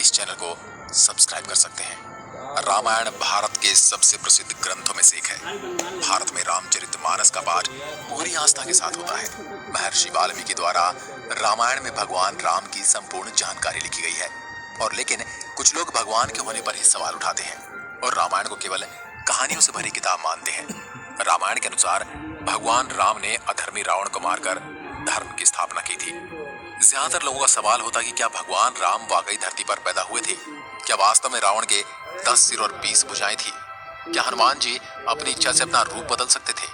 इस चैनल को सब्सक्राइब कर सकते हैं। रामायण भारत के सबसे प्रसिद्ध ग्रंथों में से एक है। भारत में रामचरितमानस का पाठ पूरी आस्था के साथ होता है। महर्षि वाल्मीकि द्वारा रामायण में भगवान राम की संपूर्ण जानकारी लिखी गई है, और लेकिन कुछ लोग भगवान के होने पर ही सवाल उठाते हैं और रामायण को केवल कहानियों से भरी किताब मानते हैं। रामायण के अनुसार भगवान राम ने अधर्मी रावण को मारकर धर्म की स्थापना की थी। ज्यादातर लोगों का सवाल होता कि क्या भगवान राम वाकई धरती पर पैदा हुए थे? क्या वास्तव में रावण के 10 सिर और 20 भुजाएं थी? क्या हनुमान जी अपनी इच्छा से अपना रूप बदल सकते थे?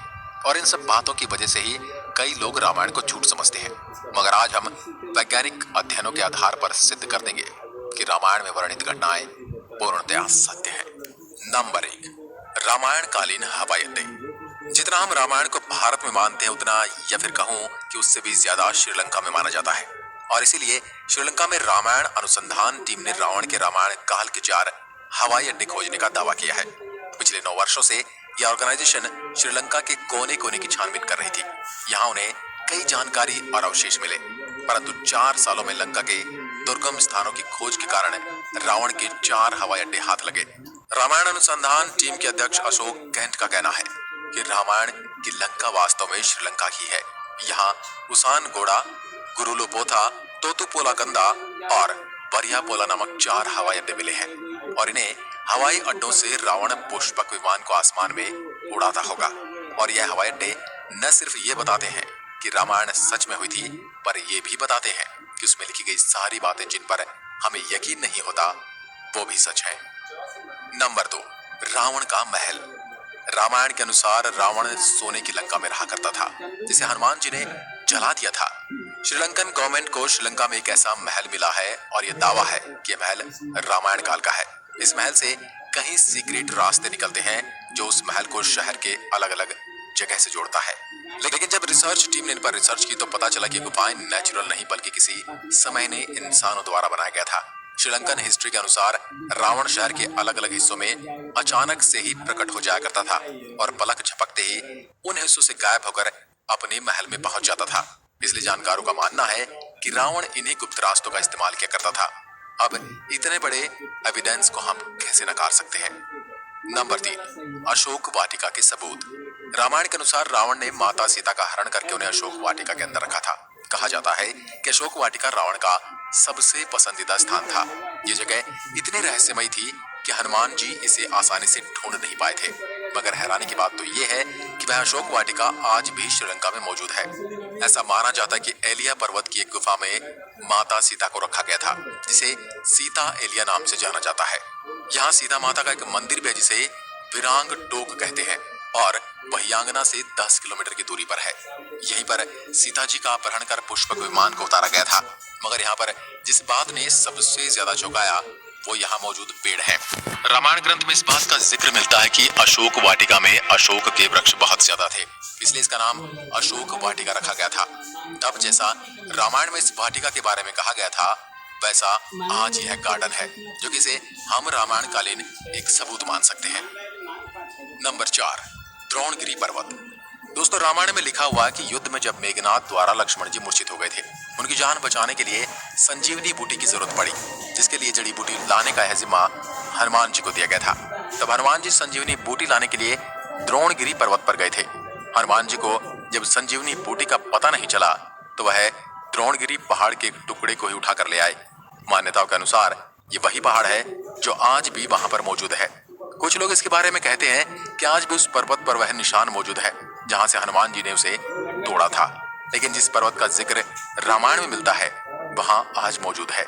और इन सब बातों की वजह से ही कई लोग रामायण को झूठ समझते हैं। मगर आज हम वैज्ञानिक अध्ययनों के आधार पर सिद्ध कर देंगे कि रामायण में वर्णित घटनाएं पूर्णतया सत्य है। नंबर 1, रामायण कालीन हवाई अड्डे। जितना हम रामायण को भारत में मानते हैं, उतना या फिर कहूं कि उससे भी ज्यादा श्रीलंका में माना जाता है। और इसीलिए श्रीलंका में रामायण अनुसंधान टीम ने रावण के रामायण काल के 4 हवाई अड्डे खोजने का दावा किया है। पिछले 9 वर्षों से यह ऑर्गेनाइजेशन श्रीलंका के कोने कोने की छानबीन कर रही थी। यहाँ उन्हें कई जानकारी और अवशेष मिले, परंतु 4 सालों में लंका के दुर्गम स्थानों की खोज के कारण रावण के 4 हवाई अड्डे हाथ लगे। रामायण अनुसंधान टीम के अध्यक्ष अशोक कैंट का कहना है कि रामायण की लंका वास्तव में श्रीलंका की है। यहाँ उसान गोड़ा, गुरुलोपोथा, तोतुपोला कंदा और बरियापोला नामक 4 हवाई अड्डे मिले हैं, और इन्हें हवाई अड्डों से रावण पुष्पक विमान को आसमान में उड़ाता होगा। और यह हवाई अड्डे न सिर्फ ये बताते हैं कि रामायण सच में हुई थी, पर ये भी बताते हैं कि उसमें लिखी गई सारी बातें जिन पर हमें यकीन नहीं होता, वो भी सच है। नंबर 2, रावण का महल। रामायण के अनुसार रावण सोने की लंका में रहा करता था, जिसे हनुमान जी ने जला दिया था। श्रीलंकन गवर्नमेंट को श्रीलंका में एक ऐसा महल मिला है, और यह दावा है कि यह महल रामायण काल का है। इस महल से कई सीक्रेट रास्ते निकलते हैं, जो उस महल को शहर के अलग अलग जगह से जोड़ता है। लेकिन जब रिसर्च टीम ने इन पर रिसर्च की तो पता चला कि गुफाएं नेचुरल नहीं, बल्कि किसी समय ने इंसानों द्वारा बनाया गया था। श्रीलंकन हिस्ट्री के अनुसार रावण शहर के अलग अलग हिस्सों में अचानक से ही प्रकट हो जाया करता था, और पलक झपकते ही उन हिस्सों से गायब होकर अपने महल में पहुंच जाता था। इसलिए जानकारों का मानना है कि रावण इन्हीं गुप्त रास्तों का इस्तेमाल किया करता था। अब इतने बड़े एविडेंस को हम कैसे नकार सकते हैं? नंबर 3, अशोक वाटिका के सबूत। रामायण के अनुसार रावण ने माता सीता का हरण करके उन्हें अशोक वाटिका के अंदर रखा था। कहा जाता है कि अशोक वाटिका रावण का सबसे पसंदीदा स्थान था। ये जगह इतनी रहस्यमयी थी कि हनुमान जी इसे आसानी से ढूंढ नहीं पाए थे। मगर हैरानी की बात तो ये है कि वह अशोक वाटिका आज भी श्रीलंका में मौजूद है। ऐसा माना जाता है कि एलिया पर्वत की एक गुफा में माता सीता को रखा गया था, जिसे सीता एलिया नाम से जाना जाता है। यहाँ सीता माता का एक मंदिर भी है, जिसे विरांग टोक कहते हैं, और वही आंगना से 10 किलोमीटर की दूरी पर है। यहीं पर सीता जी का अपहरण कर पुष्पक विमान को उतारा गया था। मगर यहाँ पर जिस बात ने सबसे ज्यादा चौंकाया, वो यहाँ मौजूद पेड़ है। रामायण ग्रंथ में इस बात का जिक्र मिलता है कि अशोक वाटिका में अशोक के वृक्ष बहुत ज्यादा थे, इसलिए इसका नाम अशोक वाटिका रखा गया था। तब जैसा रामायण में इस वाटिका के बारे में कहा गया था, वैसा आज यह गार्डन है, जो कि इसे हम रामायण कालीन एक सबूत मान सकते हैं। नंबर 4, द्रोणगिरी पर्वत। दोस्तों, रामायण में लिखा हुआ है कि युद्ध में जब मेघनाद द्वारा लक्ष्मण जी मूर्छित हो गए थे, उनकी जान बचाने के लिए संजीवनी बूटी की जरूरत पड़ी, जिसके लिए जड़ी बूटी लाने का जिम्मा हनुमान जी को दिया गया था। तब हनुमान जी संजीवनी बूटी लाने के लिए द्रोणगिरी पर्वत पर गए थे। हनुमान जी को जब संजीवनी बूटी का पता नहीं चला, तो वह द्रोणगिरी पहाड़ के टुकड़े को ही उठा कर ले आए। मान्यताओं के अनुसार ये वही पहाड़ है जो आज भी वहां पर मौजूद है। कुछ लोग इसके बारे में कहते हैं कि आज भी उस पर्वत पर वह निशान मौजूद है जहां से हनुमान जी ने उसे तोड़ा था। लेकिन जिस पर्वत का जिक्र रामायण में मिलता है, वहां आज मौजूद है।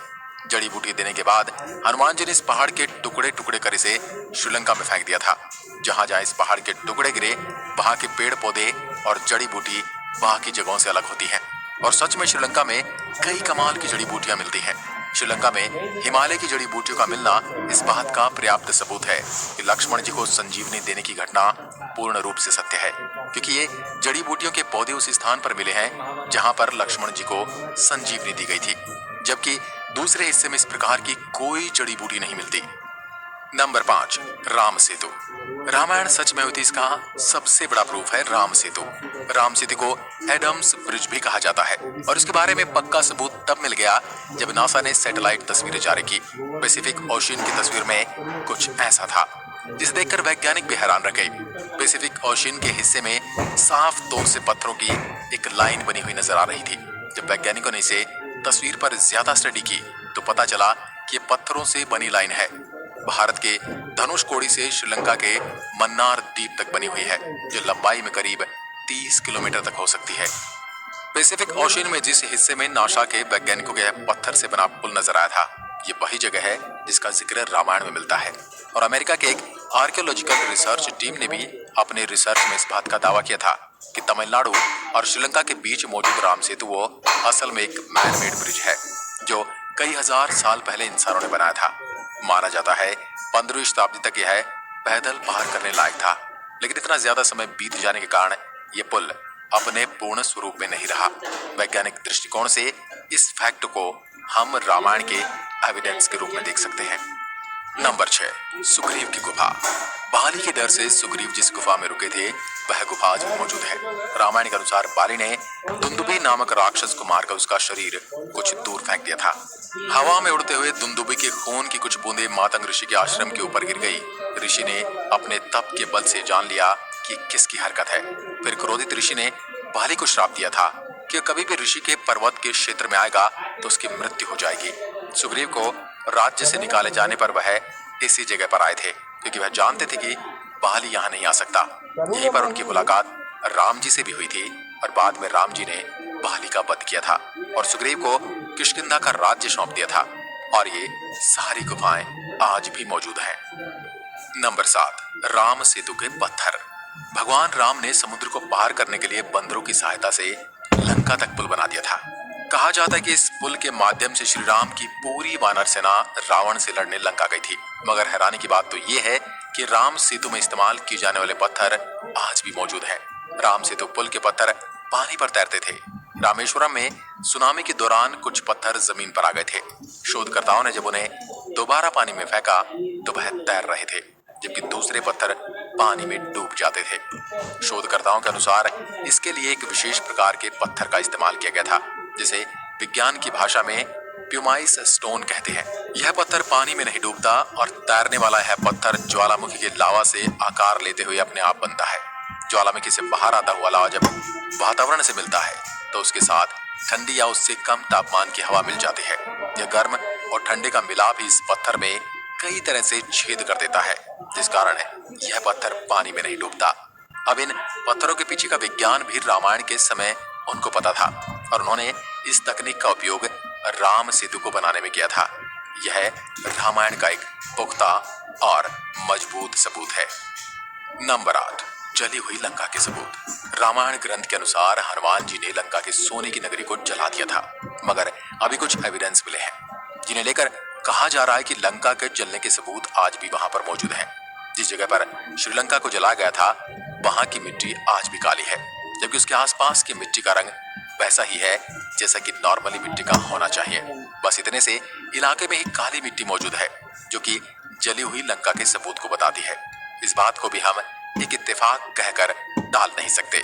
जड़ी बूटी देने के बाद हनुमान जी ने इस पहाड़ के टुकड़े टुकड़े कर इसे श्रीलंका में फेंक दिया था। जहां जहां इस पहाड़ के टुकड़े गिरे, वहां के पेड़ पौधे और जड़ी बूटी वहां की जगहों से अलग होती हैं। और सच में श्रीलंका में कई कमाल की जड़ी बूटियां मिलती हैं। श्रीलंका में हिमालय की जड़ी बूटियों का मिलना इस बात का पर्याप्त सबूत है कि लक्ष्मण जी को संजीवनी देने की घटना पूर्ण रूप से सत्य है, क्योंकि ये जड़ी बूटियों के पौधे उस स्थान पर मिले हैं जहां पर लक्ष्मण जी को संजीवनी दी गई थी, जबकि दूसरे हिस्से में इस प्रकार की कोई जड़ी बूटी नहीं मिलती। नंबर 5, राम सेतु। रामायण सच में हुई थी, इसका सबसे बड़ा प्रूफ है राम सेतु। राम सेतु को एडम्स ब्रिज भी कहा जाता है और इसके बारे में पक्का सबूत तब मिल गया जब नासा ने सैटेलाइट तस्वीरें जारी की। पैसिफिक ओशियन की तस्वीर में कुछ ऐसा था जिसे देखकर वैज्ञानिक भी हैरान रह गए। पैसिफिक ओशियन के हिस्से में साफ तौर से पत्थरों की एक लाइन बनी हुई नजर आ रही थी। जब वैज्ञानिकों ने इसे तस्वीर पर ज्यादा स्टडी की तो पता चला कि ये पत्थरों से बनी लाइन है। भारत के धनुषकोडी से श्रीलंका के मन्नार द्वीप तक बनी हुई है, जो लंबाई में करीब 30 किलोमीटर तक हो सकती है। पैसिफिक ओशियन में जिस हिस्से में नासा के वैज्ञानिकों के पत्थर से बना पुल नजर आया था, ये वही जगह है जिसका जिक्र रामायण में मिलता है। और अमेरिका के एक आर्कियोलॉजिकल रिसर्च टीम ने भी अपने रिसर्च में इस बात का दावा किया था कि तमिलनाडु और श्रीलंका के बीच मौजूद राम सेतु वो असल में एक मैन मेड ब्रिज है, जो कई हजार साल पहले इंसानों ने बनाया था। माना जाता है 15वीं शताब्दी तक यह पैदल पार करने लायक था, लेकिन इतना ज्यादा समय बीत जाने के कारण ये पुल अपने पूर्ण स्वरूप में नहीं रहा। वैज्ञानिक दृष्टिकोण से इस फैक्ट को हम रामायण के एविडेंस के रूप में देख सकते हैं। नंबर 6, सुग्रीव की गुफा। बाली के डर से सुग्रीव जिस गुफा में रुके थे वह गुफा आज भी मौजूद है। रामायण के अनुसार बाली ने दुंदुभी नामक राक्षस को मारकर उसका शरीर कुछ दूर फेंक दिया था। हवा में उड़ते हुए दुंदुभी के खून की कुछ बूंदें मातंग ऋषि के आश्रम के ऊपर गिर गई। ऋषि ने अपने तप के बल से जान लिया कि किसकी हरकत है। फिर क्रोधित ऋषि ने बाली को श्राप दिया था कि कभी भी ऋषि के पर्वत के क्षेत्र में आएगा तो उसकी मृत्यु हो जाएगी। सुग्रीव को राज्य से निकाले जाने पर वह इसी जगह पर आए थे, क्योंकि वह जानते थे कि बाली यहाँ नहीं आ सकता। यहीं पर उनकी मुलाकात राम जी से भी हुई थी और बाद में राम जी ने बाली का वध किया था और सुग्रीव को किष्किंधा का राज्य सौंप दिया था। और ये सारी गुफाएं आज भी मौजूद हैं। नंबर 7, राम सेतु के पत्थर। भगवान राम ने समुद्र को पार करने के लिए बंदरों की सहायता से लंका तक पुल बना दिया था। कहा जाता है कि इस पुल के माध्यम से श्री राम की पूरी वानर सेना रावण से लड़ने लंका गई थी। मगर हैरानी की बात तो ये है कि राम सेतु में इस्तेमाल किए जाने वाले पत्थर आज भी मौजूद हैं। राम सेतु पुल के पत्थर पानी पर तैरते थे। रामेश्वरम में सुनामी के दौरान कुछ पत्थर जमीन पर आ गए थे। शोधकर्ताओं ने जब उन्हें दोबारा पानी में फेंका तो वह तैर रहे थे, जबकि दूसरे पत्थर पानी में डूब जाते थे। शोधकर्ताओं के अनुसार इसके लिए एक विशेष प्रकार के पत्थर का इस्तेमाल किया गया था, जिसे विज्ञान की भाषा में प्यूमाइस स्टोन कहते हैं। यह पत्थर पानी में नहीं डूबता और तैरने वाला यह पत्थर ज्वालामुखी के लावा से आकार लेते हुए अपने आप बनता है। ज्वालामुखी से बाहर आता हुआ लावा जब वातावरण से मिलता है तो उसके साथ ठंडी या उससे कम तापमान की हवा मिल जाती है। यह गर्म और ठंडे का मिलाप ही इस पत्थर में कई तरह से छेद कर देता है, जिस कारण यह पत्थर पानी में नहीं डूबता। अब इन पत्थरों के पीछे का विज्ञान भी रामायण के समय उनको पता था और उन्होंने इस तकनीक का उपयोग राम सेतु को बनाने में किया था। यह रामायण का एक पुख्ता और मजबूत सबूत है। नंबर 8, जली हुई लंका के सबूत। रामायण ग्रंथ के अनुसार हनुमान जी ने लंका के सोने की नगरी को जला दिया था, मगर अभी कुछ एविडेंस मिले हैं जिन्हें लेकर कहा जा रहा है कि लंका के जलने के सबूत आज भी वहां पर मौजूद हैं। जिस जगह पर श्रीलंका को जलाया गया था वहां की मिट्टी आज भी काली है, जबकि उसके आसपास की मिट्टी का रंग वैसा ही है जैसा कि नॉर्मली मिट्टी का होना चाहिए। बस इतने से इलाके में ही काली मिट्टी मौजूद है, जो कि जली हुई लंका के सबूत को बताती है। इस बात को भी हम एक इत्तेफाक कहकर टाल नहीं सकते।